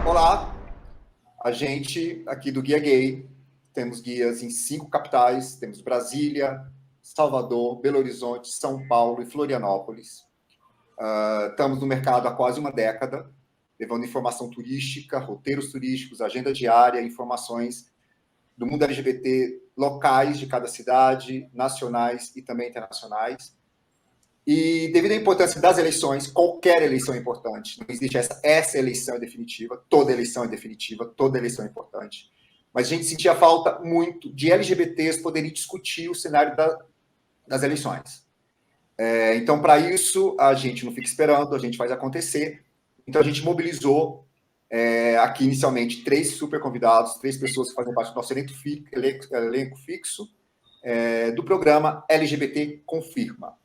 Olá, a gente aqui do Guia Gay, temos guias em 5 capitais, temos Brasília, Salvador, Belo Horizonte, São Paulo e Florianópolis. Estamos no mercado há quase uma década, levando informação turística, roteiros turísticos, agenda diária, informações do mundo LGBT locais de cada cidade, nacionais e também internacionais. E devido à importância das eleições, qualquer eleição é importante. Não existe essa eleição é definitiva, toda eleição é definitiva, toda eleição é importante. Mas a gente sentia falta muito de LGBTs poderem discutir o cenário das eleições. Então, para isso, a gente não fica esperando, a gente faz acontecer. Então, a gente mobilizou aqui, inicialmente, 3 super convidados, 3 pessoas que fazem parte do nosso elenco fixo do programa LGBT Confirma.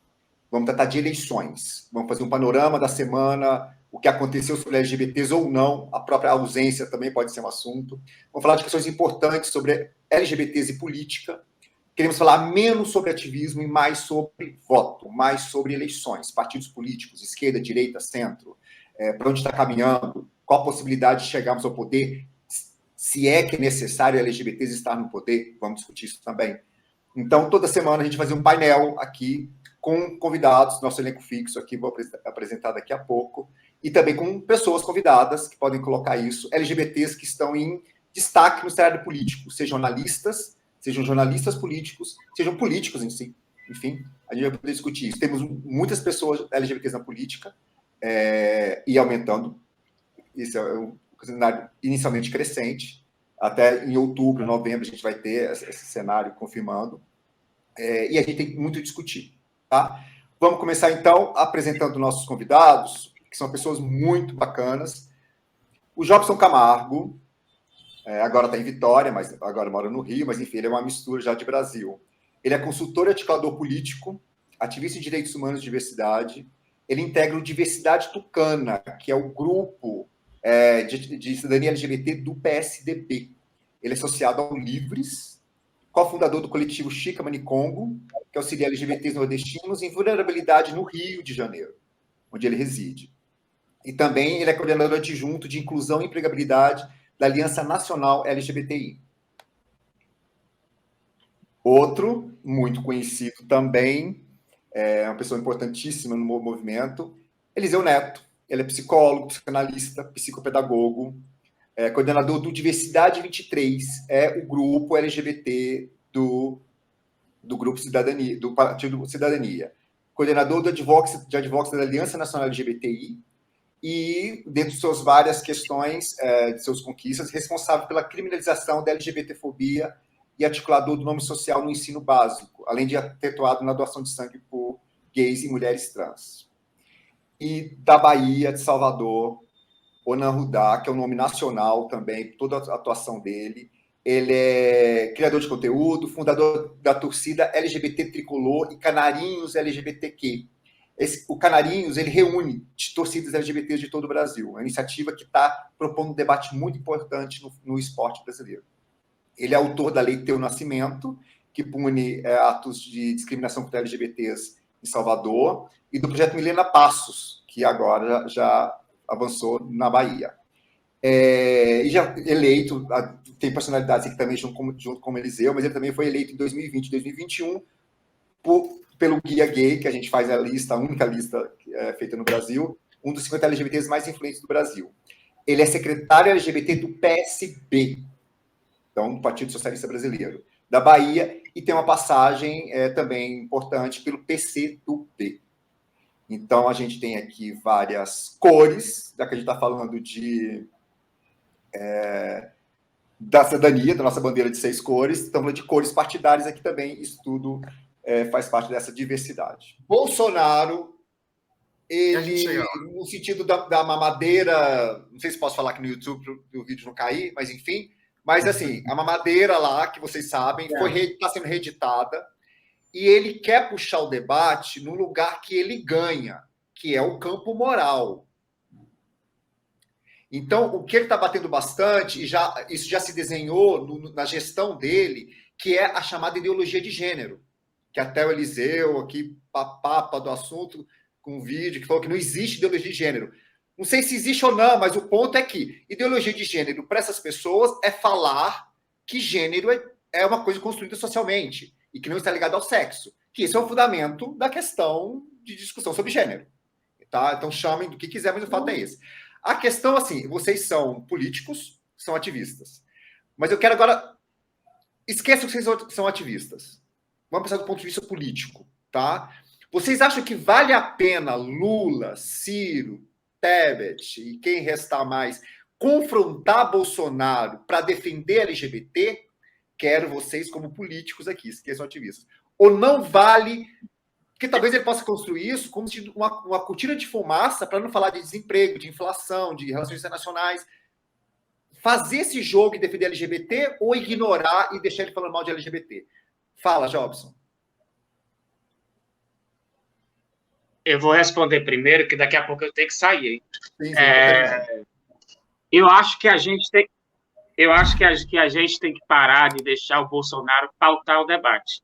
Vamos tratar de eleições, vamos fazer um panorama da semana, o que aconteceu sobre LGBTs ou não, a própria ausência também pode ser um assunto. Vamos falar de questões importantes sobre LGBTs e política. Queremos falar menos sobre ativismo e mais sobre voto, mais sobre eleições, partidos políticos, esquerda, direita, centro, para onde está caminhando, qual a possibilidade de chegarmos ao poder, se é que é necessário LGBTs estar no poder, vamos discutir isso também. Então, toda semana a gente vai fazer um painel aqui, com convidados, nosso elenco fixo aqui, vou apresentar daqui a pouco, e também com pessoas convidadas, que podem colocar isso, LGBTs que estão em destaque no cenário político, sejam jornalistas políticos, sejam políticos em si, enfim, a gente vai poder discutir isso. Temos muitas pessoas LGBTs na política, e aumentando, isso é um cenário inicialmente crescente, até em outubro, novembro, a gente vai ter esse cenário confirmando, e a gente tem muito a discutir. Tá? Vamos começar, então, apresentando nossos convidados, que são pessoas muito bacanas. O Jobson Camargo, agora está em Vitória, mas agora mora no Rio, mas, enfim, ele é uma mistura já de Brasil. Ele é consultor e articulador político, ativista em direitos humanos e diversidade. Ele integra o Diversidade Tucana, que é o grupo de cidadania LGBT do PSDB. Ele é associado ao Livres, cofundador do coletivo Chica Manicongo, que auxilia LGBTs nordestinos em vulnerabilidade no Rio de Janeiro, onde ele reside. E também ele é coordenador adjunto de inclusão e empregabilidade da Aliança Nacional LGBTI. Outro, muito conhecido também, é uma pessoa importantíssima no movimento, Eliseu Neto. Ele é psicólogo, psicanalista, psicopedagogo, coordenador do Diversidade 23, é o grupo LGBT do Grupo Cidadania, do Partido Cidadania, coordenador de advocacy da Aliança Nacional LGBTI e, dentro de suas várias questões, de suas conquistas, responsável pela criminalização da LGBTfobia e articulador do nome social no ensino básico, além de ter atuado na doação de sangue por gays e mulheres trans. E da Bahia, de Salvador, Onan Rudá, que é um nome nacional também, toda a atuação dele. Ele é criador de conteúdo, fundador da torcida LGBT Tricolor e Canarinhos LGBTQ. O Canarinhos, ele reúne torcidas LGBTs de todo o Brasil. É uma iniciativa que está propondo um debate muito importante no esporte brasileiro. Ele é autor da Lei Teu Nascimento, que pune atos de discriminação contra LGBTs em Salvador, e do projeto Milena Passos, que agora já avançou na Bahia. E já eleito, tem personalidades aqui também junto com o Eliseu, mas ele também foi eleito em 2020 e 2021 pelo Guia Gay, que a gente faz a única lista feita no Brasil, um dos 50 LGBTs mais influentes do Brasil. Ele é secretário LGBT do PSB, então, do Partido Socialista Brasileiro, da Bahia, e tem uma passagem também importante pelo PCdoB. Então, a gente tem aqui várias cores, já que a gente está falando da cidadania, da nossa bandeira de 6 cores, estamos falando de cores partidárias aqui também, isso tudo faz parte dessa diversidade. Bolsonaro, ele, no sentido da mamadeira, não sei se posso falar aqui no YouTube para o vídeo não cair, mas enfim, mas assim, a mamadeira lá, que vocês sabem, está sendo reeditada, e ele quer puxar o debate no lugar que ele ganha, que é o campo moral. Então, o que ele está batendo bastante, e isso já se desenhou na gestão dele, que é a chamada ideologia de gênero, que até o Eliseu, aqui, papa do assunto, com um vídeo, que falou que não existe ideologia de gênero. Não sei se existe ou não, mas o ponto é que ideologia de gênero para essas pessoas é falar que gênero é uma coisa construída socialmente e que não está ligado ao sexo. Que esse é o fundamento da questão de discussão sobre gênero. Tá? Então chamem do que quiser, mas o fato é esse. A questão, assim, vocês são políticos, são ativistas. Mas eu quero agora... Esqueçam que vocês são ativistas. Vamos pensar do ponto de vista político, tá? Vocês acham que vale a pena Lula, Ciro, Tebet e quem restar mais confrontar Bolsonaro para defender LGBT? Quero vocês como políticos aqui, esqueçam ativistas. Ou não vale, porque talvez ele possa construir isso como uma cortina de fumaça para não falar de desemprego, de inflação, de relações internacionais. Fazer esse jogo e defender LGBT ou ignorar e deixar ele falando mal de LGBT? Fala, Jobson. Eu vou responder primeiro, que daqui a pouco eu tenho que sair. Hein? Sim, eu acho que a gente tem, que a gente tem que parar de deixar o Bolsonaro pautar o debate.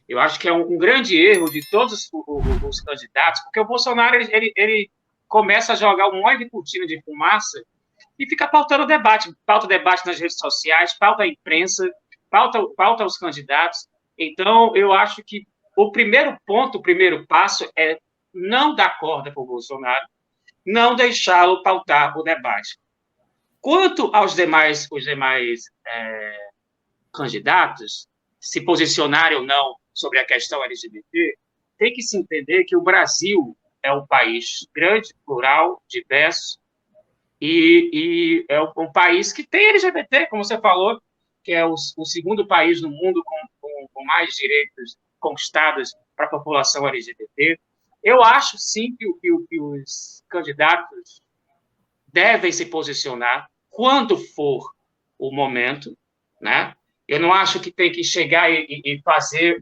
Eu acho que é um grande erro de todos os candidatos, porque o Bolsonaro ele começa a jogar um monte de cortina de fumaça e fica pautando o debate. Pauta o debate nas redes sociais, pauta a imprensa, pauta os candidatos. Então, eu acho que o primeiro ponto, o primeiro passo é não dar corda para o Bolsonaro, não deixá-lo pautar o debate. Quanto aos demais candidatos, se posicionarem ou não sobre a questão LGBT, tem que se entender que o Brasil é um país grande, plural, diverso, e é um país que tem LGBT, como você falou, que é o segundo país no mundo com mais direitos conquistados para a população LGBT. Eu acho, sim, que os candidatos devem se posicionar quando for o momento, né? Eu não acho que tem que chegar e fazer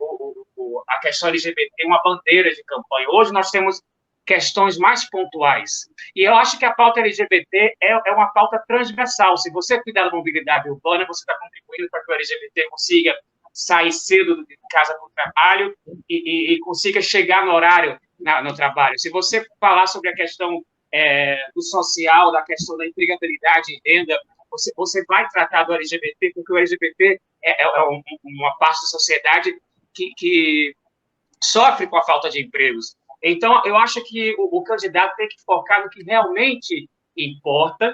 a questão LGBT uma bandeira de campanha. Hoje nós temos questões mais pontuais. E eu acho que a pauta LGBT é uma pauta transversal. Se você cuidar da mobilidade urbana, você está contribuindo para que o LGBT consiga sair cedo de casa para o trabalho e consiga chegar no horário no trabalho. Se você falar sobre a questão do social, da questão da empregabilidade e renda, você vai tratar do LGBT, porque o LGBT é uma parte da sociedade que sofre com a falta de empregos. Então, eu acho que o candidato tem que focar no que realmente importa,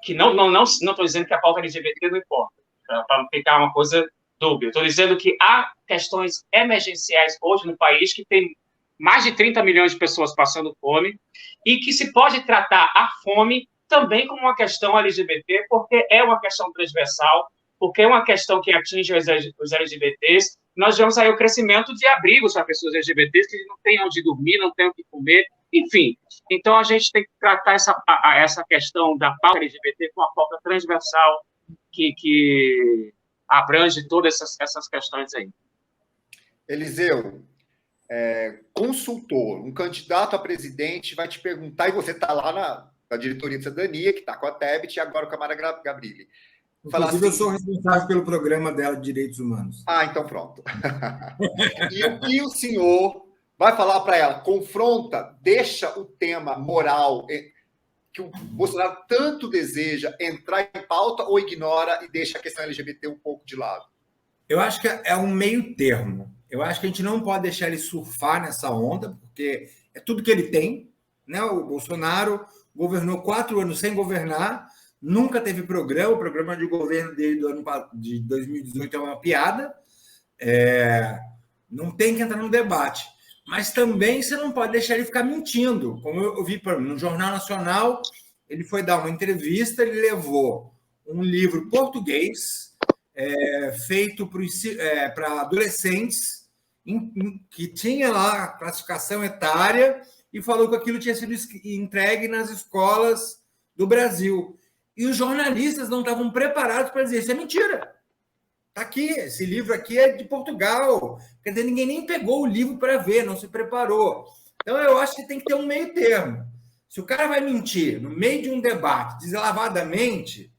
que não estou dizendo que a pauta LGBT não importa, para não ficar uma coisa dúbia. Estou dizendo que há questões emergenciais hoje no país que tem mais de 30 milhões de pessoas passando fome e que se pode tratar a fome também como uma questão LGBT, porque é uma questão transversal, porque é uma questão que atinge os LGBTs. Nós vemos aí o crescimento de abrigos para pessoas LGBTs que não têm onde dormir, não têm o que comer, enfim. Então, a gente tem que tratar essa questão da pauta LGBT com uma pauta transversal que abrange todas essas questões aí. Eliseu, consultor, um candidato a presidente vai te perguntar, e você está lá na diretoria de cidadania, que está com a Tebet, e agora com a Mara Gabrilli. Inclusive, eu sou responsável pelo programa dela de Direitos Humanos. Ah, então pronto. E o senhor vai falar para ela, confronta, deixa o tema moral que o Bolsonaro tanto deseja entrar em pauta ou ignora e deixa a questão LGBT um pouco de lado? Eu acho que é um meio termo. Eu acho que a gente não pode deixar ele surfar nessa onda, porque é tudo que ele tem, né? O Bolsonaro governou 4 anos sem governar, nunca teve programa, o programa de governo dele de 2018 é uma piada, não tem que entrar no debate. Mas também você não pode deixar ele ficar mentindo. Como eu vi no Jornal Nacional, ele foi dar uma entrevista, ele levou um livro português feito para adolescentes, que tinha lá a classificação etária, e falou que aquilo tinha sido entregue nas escolas do Brasil. E os jornalistas não estavam preparados para dizer isso é mentira. Está aqui, esse livro aqui é de Portugal. Quer dizer, ninguém nem pegou o livro para ver, não se preparou. Então, eu acho que tem que ter um meio termo. Se o cara vai mentir no meio de um debate, deslavadamente,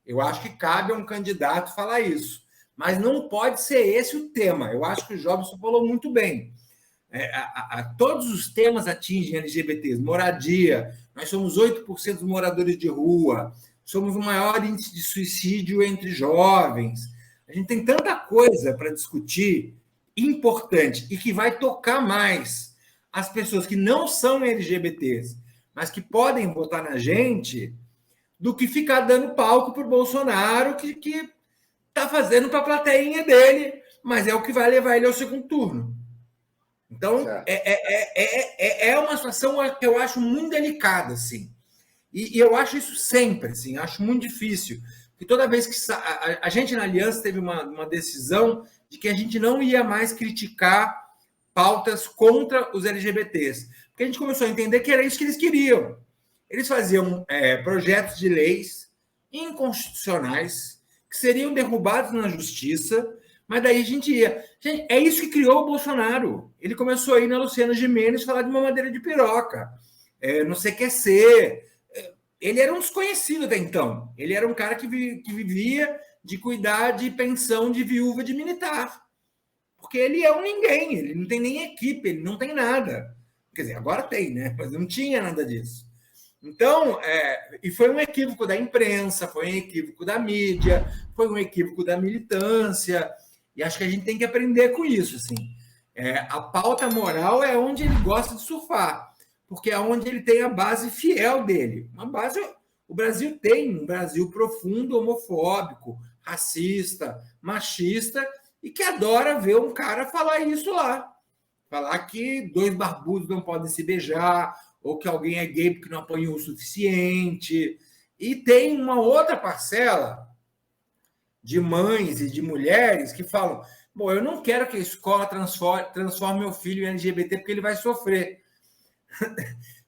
eu acho que cabe a um candidato falar isso. Mas não pode ser esse o tema. Eu acho que o Jobson falou muito bem. Todos os temas atingem LGBTs. Moradia, nós somos 8% dos moradores de rua, somos o maior índice de suicídio entre jovens. A gente tem tanta coisa para discutir importante e que vai tocar mais as pessoas que não são LGBTs, mas que podem votar na gente, do que ficar dando palco para o Bolsonaro, que está fazendo para a plateinha dele, mas é o que vai levar ele ao segundo turno. Então, é uma situação que eu acho muito delicada, assim. E eu acho isso sempre, assim, acho muito difícil. Porque toda vez que a gente na Aliança teve uma decisão de que a gente não ia mais criticar pautas contra os LGBTs. Porque a gente começou a entender que era isso que eles queriam. Eles faziam projetos de leis inconstitucionais que seriam derrubados na justiça, mas daí a gente ia. Gente, é isso que criou o Bolsonaro. Ele começou a ir na Luciana Gimenez falar de mamadeira de piroca, não CQC. Ele era um desconhecido até então. Ele era um cara que vivia de cuidar de pensão de viúva de militar. Porque ele é um ninguém, ele não tem nem equipe, ele não tem nada. Quer dizer, agora tem, né? Mas não tinha nada disso. Então, e foi um equívoco da imprensa, foi um equívoco da mídia, foi um equívoco da militância, e acho que a gente tem que aprender com isso, assim. A pauta moral é onde ele gosta de surfar, porque é onde ele tem a base fiel dele. Uma base, o Brasil tem um Brasil profundo, homofóbico, racista, machista, e que adora ver um cara falar isso lá. Falar que 2 barbudos não podem se beijar, ou que alguém é gay porque não apanhou o suficiente. E tem uma outra parcela de mães e de mulheres que falam: bom, eu não quero que a escola transforme meu filho em LGBT porque ele vai sofrer.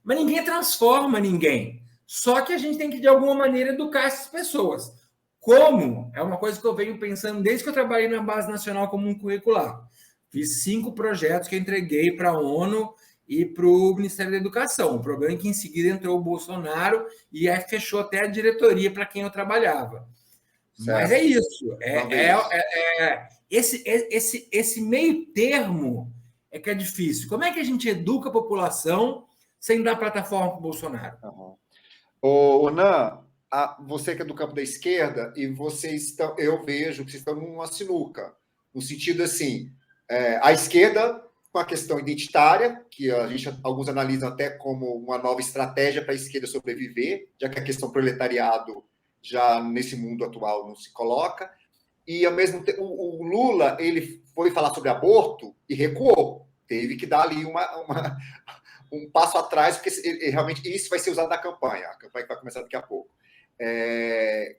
Mas ninguém transforma ninguém. Só que a gente tem que, de alguma maneira, educar essas pessoas. Como? É uma coisa que eu venho pensando desde que eu trabalhei na Base Nacional Comum Curricular. Fiz 5 projetos que eu entreguei para a ONU e para o Ministério da Educação. O problema é que, em seguida, entrou o Bolsonaro e aí fechou até a diretoria para quem eu trabalhava. Certo. Mas é isso. Esse meio termo é que é difícil. Como é que a gente educa a população sem dar plataforma para o Bolsonaro? Ô, Nan, você que é do campo da esquerda, e eu vejo que vocês estão numa sinuca, no sentido assim, a esquerda com a questão identitária, que alguns analisam até como uma nova estratégia para a esquerda sobreviver, já que a questão proletariado já nesse mundo atual não se coloca, e ao mesmo tempo o Lula ele foi falar sobre aborto e recuou, teve que dar ali um passo atrás, porque realmente isso vai ser usado na campanha, a campanha que vai começar daqui a pouco.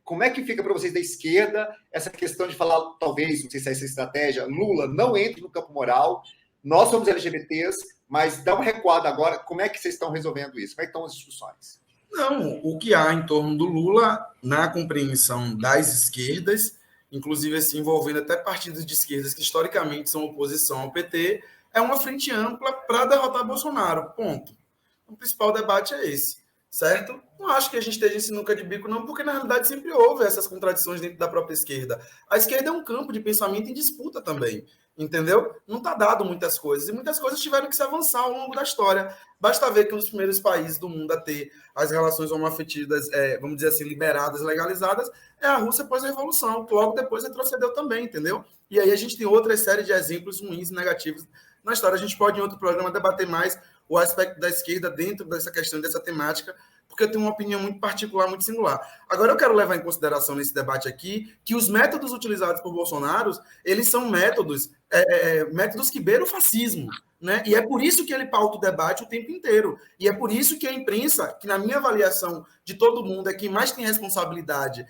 Como é que fica para vocês da esquerda essa questão de falar, talvez, não sei se é essa estratégia, Lula não entre no campo moral, nós somos LGBTs, mas dá uma recuada agora, como é que vocês estão resolvendo isso? Como é que estão as discussões? Não, o que há em torno do Lula, na compreensão das esquerdas, inclusive assim, envolvendo até partidos de esquerdas que historicamente são oposição ao PT, é uma frente ampla para derrotar Bolsonaro, ponto. O principal debate é esse, certo? Não acho que a gente esteja em sinuca de bico, não, porque na realidade sempre houve essas contradições dentro da própria esquerda. A esquerda é um campo de pensamento em disputa também, entendeu? Não está dado muitas coisas, e muitas coisas tiveram que se avançar ao longo da história. Basta ver que um dos primeiros países do mundo a ter as relações homoafetivas, vamos dizer assim, liberadas, legalizadas, é a Rússia após a Revolução, que logo depois retrocedeu também, entendeu? E aí a gente tem outra série de exemplos ruins e negativos na história. A gente pode, em outro programa, debater mais o aspecto da esquerda dentro dessa questão, dessa temática, porque eu tenho uma opinião muito particular, muito singular. Agora, eu quero levar em consideração nesse debate aqui que os métodos utilizados por Bolsonaro, eles são métodos que beiram o fascismo, né? E é por isso que ele pauta o debate o tempo inteiro. E é por isso que a imprensa, que na minha avaliação de todo mundo é quem mais tem responsabilidade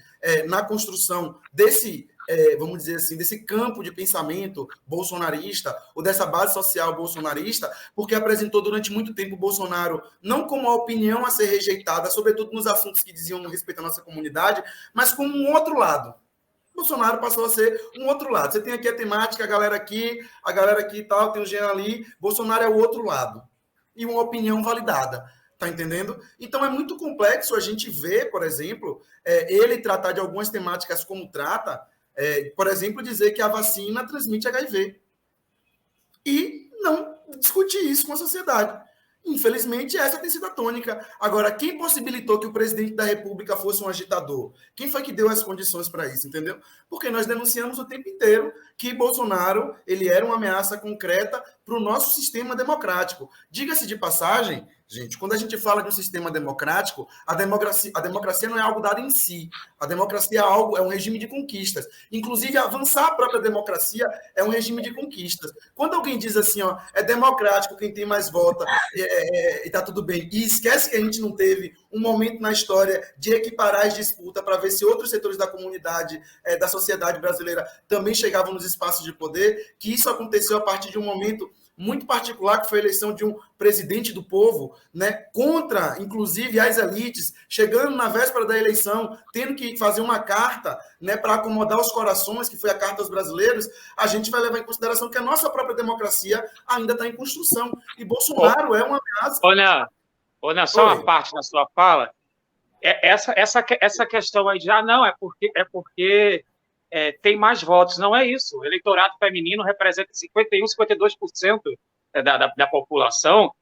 na construção desse, vamos dizer assim, desse campo de pensamento bolsonarista, ou dessa base social bolsonarista, porque apresentou durante muito tempo o Bolsonaro não como a opinião a ser rejeitada, sobretudo nos assuntos que diziam respeito à nossa comunidade, mas como um outro lado. Bolsonaro passou a ser um outro lado. Você tem aqui a temática, a galera aqui e tal, tem o Jean ali. Bolsonaro é o outro lado. E uma opinião validada. Tá entendendo? Então é muito complexo a gente ver, por exemplo, ele tratar de algumas temáticas como trata, por exemplo, dizer que a vacina transmite HIV. E não discutir isso com a sociedade. Infelizmente, essa tem sido a tônica. Agora, quem possibilitou que o presidente da República fosse um agitador? Quem foi que deu as condições para isso, entendeu? Porque nós denunciamos o tempo inteiro que Bolsonaro ele era uma ameaça concreta para o nosso sistema democrático. Diga-se de passagem, gente, quando a gente fala de um sistema democrático, a democracia não é algo dado em si. A democracia é um regime de conquistas. Inclusive, avançar a própria democracia é um regime de conquistas. Quando alguém diz assim, ó, é democrático, quem tem mais vota, e tá tudo bem, e esquece que a gente não teve um momento na história de equiparar as disputas para ver se outros setores da comunidade, da sociedade brasileira também chegavam nos espaços de poder, que isso aconteceu a partir de um momento muito particular, que foi a eleição de um presidente do povo, né, contra, inclusive, as elites, chegando na véspera da eleição, tendo que fazer uma carta, né, para acomodar os corações, que foi a Carta aos Brasileiros. A gente vai levar em consideração que a nossa própria democracia ainda está em construção. E Bolsonaro é uma ameaça. Olha, só uma parte na sua fala. Essa questão aí de, não, é porque tem mais votos. Não é isso. O eleitorado feminino representa 51%, 52% da população,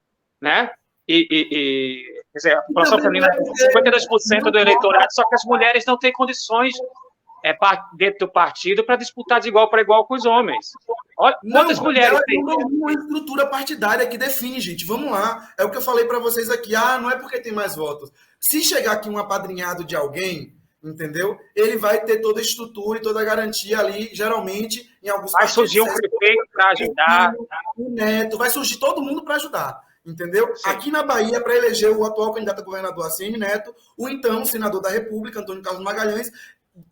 né? Quer dizer, a população feminina é 52% do eleitorado, só que as mulheres não têm condições dentro do partido para disputar de igual para igual com os homens. Olha, quantas mulheres têm? Não é uma estrutura partidária que define, gente. Vamos lá. É o que eu falei para vocês aqui. Não é porque tem mais votos. Se chegar aqui um apadrinhado de alguém, entendeu? Ele vai ter toda a estrutura e toda a garantia ali, geralmente, em alguns vai surgir um prefeito para ajudar. Um neto, vai surgir todo mundo para ajudar, entendeu? Sim. Aqui na Bahia, para eleger o atual candidato a governador ACM Neto, o então senador da República, Antônio Carlos Magalhães,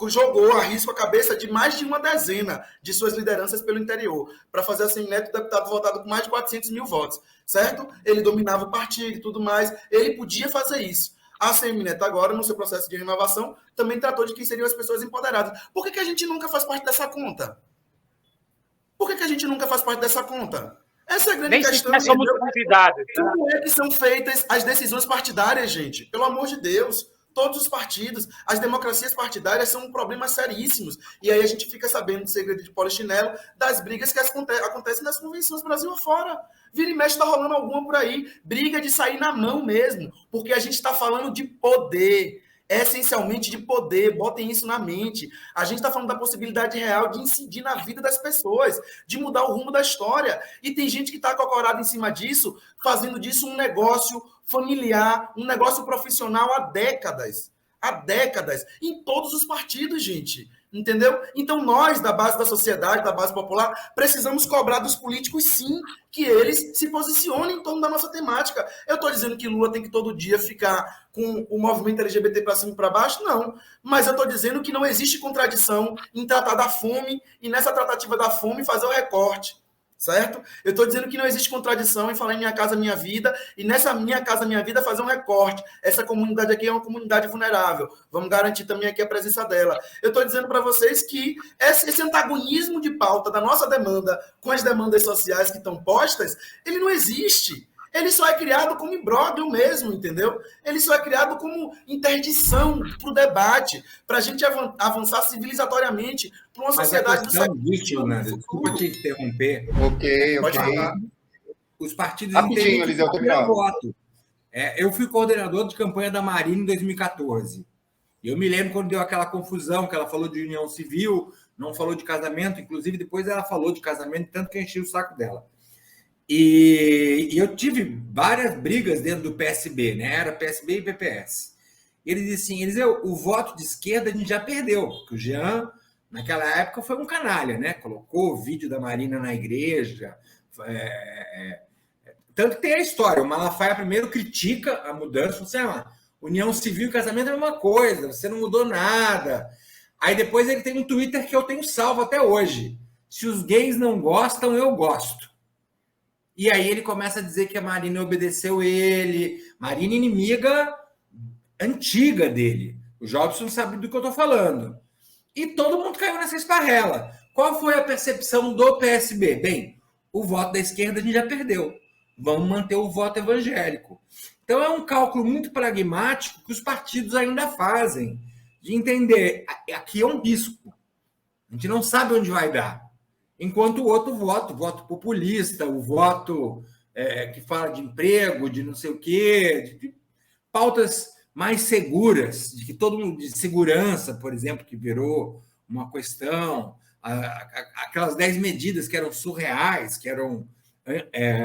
jogou a risco a cabeça de mais de uma dezena de suas lideranças pelo interior, para fazer ACM Neto deputado votado com mais de 400 mil votos, certo? Ele dominava o partido e tudo mais, ele podia fazer isso. A ACM Neto agora, no seu processo de renovação, também tratou de quem seriam as pessoas empoderadas. Por que a gente nunca faz parte dessa conta? Por que a gente nunca faz parte dessa conta? Essa é a grande questão. Nem somos convidados. Como é que são feitas as decisões partidárias, gente? Pelo amor de Deus. Todos os partidos, as democracias partidárias são problemas seríssimos. E aí a gente fica sabendo do segredo de polichinelo, das brigas que acontecem nas convenções Brasil afora. Vira e mexe, está rolando alguma por aí. Briga de sair na mão mesmo. Porque a gente está falando de poder. Essencialmente de poder. Botem isso na mente. A gente está falando da possibilidade real de incidir na vida das pessoas, de mudar o rumo da história. E tem gente que está cocorada em cima disso, fazendo disso um negócio familiar, um negócio profissional há décadas. Há décadas. Em todos os partidos, gente. Entendeu? Então, nós, da base da sociedade, da base popular, precisamos cobrar dos políticos, sim, que eles se posicionem em torno da nossa temática. Eu estou dizendo que Lula tem que todo dia ficar com o movimento LGBT para cima e para baixo? Não. Mas eu estou dizendo que não existe contradição em tratar da fome e, nessa tratativa da fome, fazer o recorte. Certo? Eu estou dizendo que não existe contradição em falar em Minha Casa Minha Vida e nessa Minha Casa Minha Vida fazer um recorte. Essa comunidade aqui é uma comunidade vulnerável. Vamos garantir também aqui a presença dela. Eu estou dizendo para vocês que esse antagonismo de pauta da nossa demanda com as demandas sociais que estão postas, ele não existe. Ele só é criado como imbróglio mesmo, entendeu? Ele só é criado como interdição para o debate, para a gente avançar civilizatoriamente para uma sociedade do século XXI. Desculpa te interromper. Ok. Os partidos rapidinho, Eliseu, voto. Eu fui coordenador de campanha da Marina em 2014. Eu me lembro quando deu aquela confusão, que ela falou de união civil, não falou de casamento, inclusive depois ela falou de casamento, tanto que eu enchi o saco dela. E eu tive várias brigas dentro do PSB, né? Era PSB e PPS. Ele disse assim, Eliseu, o voto de esquerda a gente já perdeu, porque o Jean, naquela época, foi um canalha, né? Colocou o vídeo da Marina na igreja. Tanto que tem a história, o Malafaia primeiro critica a mudança, você união civil e casamento é a mesma coisa, você não mudou nada. Aí depois ele tem um Twitter que eu tenho salvo até hoje. Se os gays não gostam, eu gosto. E aí ele começa a dizer que a Marina obedeceu ele. Marina inimiga antiga dele. O Jobson sabe do que eu estou falando. E todo mundo caiu nessa esparrela. Qual foi a percepção do PSB? Bem, o voto da esquerda a gente já perdeu. Vamos manter o voto evangélico. Então é um cálculo muito pragmático que os partidos ainda fazem. De entender, aqui é um risco. A gente não sabe onde vai dar. Enquanto o outro voto populista, o voto que fala de emprego, de não sei o quê, de pautas mais seguras, de que todo mundo, de segurança, por exemplo, que virou uma questão, aquelas 10 medidas que eram surreais, que eram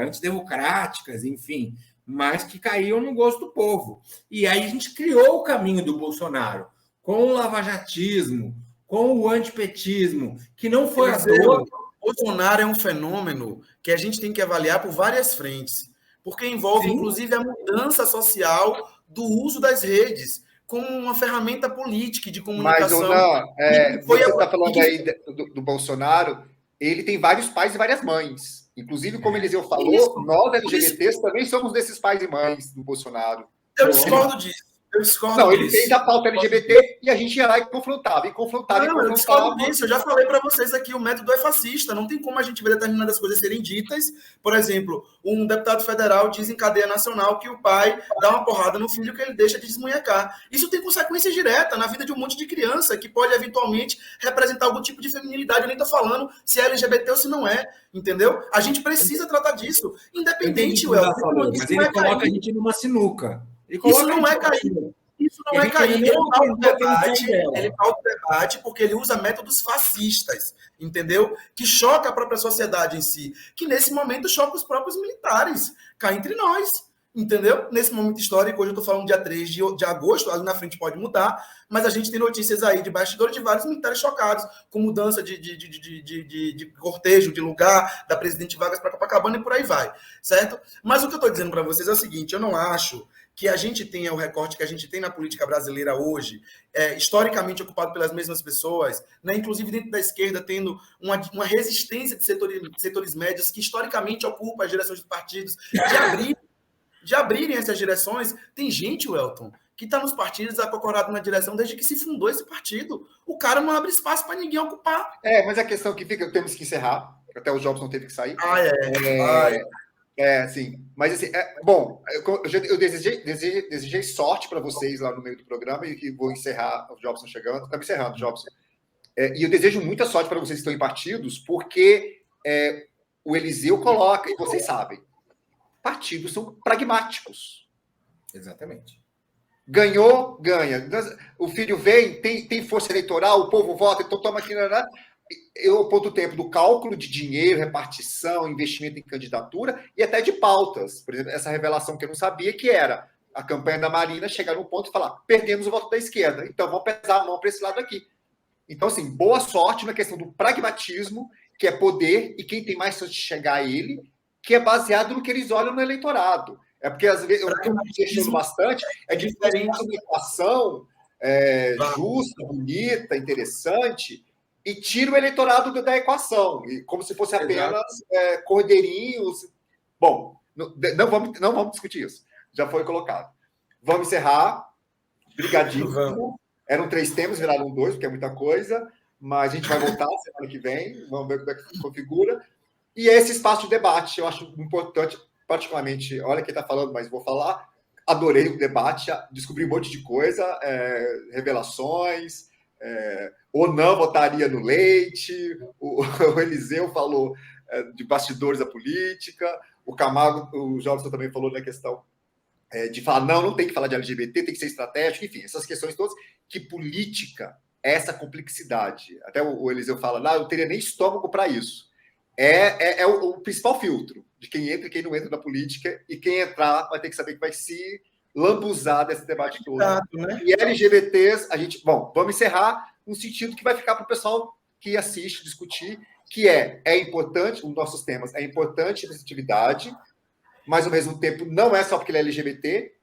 antidemocráticas, enfim, mas que caíam no gosto do povo. E aí a gente criou o caminho do Bolsonaro, com o lavajatismo, com o antipetismo, que não foi à toa. Bolsonaro é um fenômeno que a gente tem que avaliar por várias frentes, porque envolve, sim, inclusive, a mudança social do uso das redes como uma ferramenta política de comunicação. Mas, Ona, você está falando aí do Bolsonaro, ele tem vários pais e várias mães. Inclusive, como Eliseu falou, nós, LGBTs, também somos desses pais e mães do Bolsonaro. Eu discordo disso. Não, ele fez a pauta LGBT e a gente ia lá e confrontava. Eu discordo disso. Eu já falei para vocês aqui, o método é fascista. Não tem como a gente ver determinadas coisas serem ditas. Por exemplo, um deputado federal diz em cadeia nacional que o pai dá uma porrada no filho que ele deixa de desmunhecar. Isso tem consequência direta na vida de um monte de criança que pode, eventualmente, representar algum tipo de feminilidade. Eu nem estou falando se é LGBT ou se não é. Entendeu? A gente precisa tratar disso. Independente, mas ele coloca a gente numa sinuca. Isso não é cair. Isso não é cair. Ele pauta o debate porque ele usa métodos fascistas, entendeu? Que choca a própria sociedade em si. Que nesse momento choca os próprios militares. Cá entre nós, entendeu? Nesse momento histórico, hoje eu estou falando dia 3 de agosto, ali na frente pode mudar, mas a gente tem notícias aí de bastidores de vários militares chocados com mudança de cortejo, de lugar, da Presidente Vargas para Copacabana e por aí vai, certo? Mas o que eu estou dizendo para vocês é o seguinte, eu não acho que a gente tenha o recorte que a gente tem na política brasileira hoje, historicamente ocupado pelas mesmas pessoas, né? Inclusive dentro da esquerda tendo uma resistência de setores médios que historicamente ocupam as direções dos partidos, de abrirem essas direções. Tem gente, Welton, que está nos partidos acocorado na direção desde que se fundou esse partido. O cara não abre espaço para ninguém ocupar. Mas a questão que fica, temos que encerrar, até o Jobs não teve que sair. Sim. Mas, assim, bom, eu desejei sorte para vocês lá no meio do programa e vou encerrar, o Jobson chegando. Estamos encerrando, Jobson. E eu desejo muita sorte para vocês que estão em partidos, porque o Eliseu coloca, e vocês sabem, partidos são pragmáticos. Exatamente. Ganhou, ganha. O filho vem, tem força eleitoral, o povo vota, então toma aqui, né? Eu aponto o tempo do cálculo de dinheiro, repartição, investimento em candidatura e até de pautas. Por exemplo, essa revelação que eu não sabia, que era a campanha da Marina chegar num ponto e falar: perdemos o voto da esquerda, então vamos pesar a mão para esse lado aqui. Então, assim, boa sorte na questão do pragmatismo, que é poder, e quem tem mais chance de chegar a ele, que é baseado no que eles olham no eleitorado. É porque, às vezes, eu estou questionando bastante, é diferente uma equação justa, bonita, interessante, e tira o eleitorado da equação, como se fosse apenas cordeirinhos. Bom, não vamos discutir isso. Já foi colocado. Vamos encerrar. Brigadinho. Eram 3 temas, viraram 2, porque é muita coisa, mas a gente vai voltar semana que vem, vamos ver como é que configura. E esse espaço de debate, eu acho importante, particularmente, olha quem está falando, mas vou falar, adorei o debate, descobri um monte de coisa, revelações, ou não votaria no Leite, o Eliseu falou de bastidores da política, o Camargo, o Jobson também falou na questão de falar, não tem que falar de LGBT, tem que ser estratégico, enfim, essas questões todas, que política é essa complexidade. Até o Eliseu fala, eu não teria nem estômago para isso. É o principal filtro de quem entra e quem não entra na política, e quem entrar vai ter que saber que vai se lambuzar desse debate todo. Né? E LGBTs, vamos encerrar no sentido que vai ficar para o pessoal que assiste, discutir, que é importante, um dos nossos temas, é importante a representatividade, mas, ao mesmo tempo, não é só porque ele é LGBT.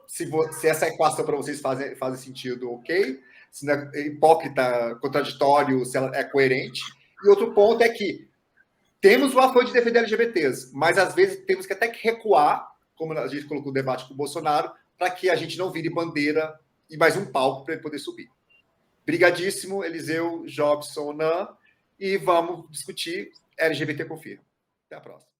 Se essa equação para vocês faz sentido, ok. Se não é hipócrita, contraditório, se ela é coerente. E outro ponto é que temos o apoio de defender LGBTs, mas, às vezes, temos que até recuar, como a gente colocou no debate com o Bolsonaro, para que a gente não vire bandeira e mais um palco para ele poder subir. Brigadíssimo, Eliseu, Jobson, Nan, e vamos discutir LGBT Confirma. Até a próxima.